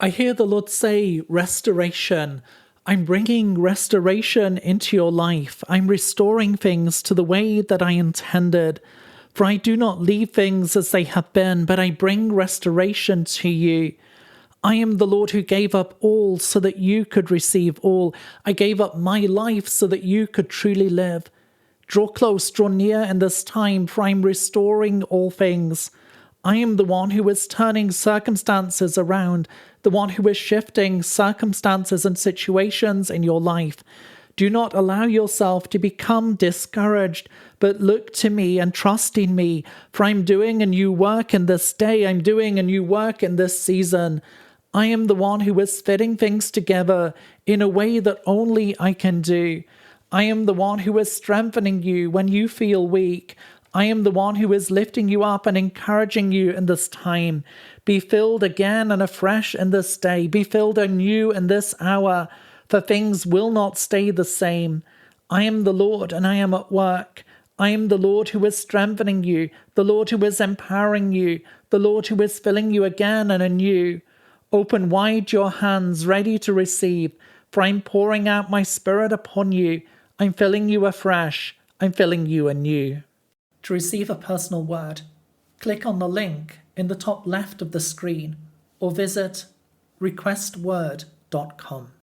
I hear the Lord say, restoration. I'm bringing restoration into your life. I'm restoring things to the way that I intended. For I do not leave things as they have been, but I bring restoration to you. I am the Lord who gave up all so that you could receive all. I gave up my life so that you could truly live. Draw close, draw near in this time, for I am restoring all things. I am the one who is turning circumstances around, the one who is shifting circumstances and situations in your life. Do not allow yourself to become discouraged, but look to me and trust in me, for I'm doing a new work in this day. I'm doing a new work in this season. I am the one who is fitting things together in a way that only I can do. I am the one who is strengthening you when you feel weak. I am the one who is lifting you up and encouraging you in this time. Be filled again and afresh in this day. Be filled anew in this hour, for things will not stay the same. I am the Lord and I am at work. I am the Lord who is strengthening you, the Lord who is empowering you, the Lord who is filling you again and anew. Open wide your hands, ready to receive, for I'm pouring out my Spirit upon you. I'm filling you afresh. I'm filling you anew. To receive a personal word, click on the link in the top left of the screen or visit requestword.com.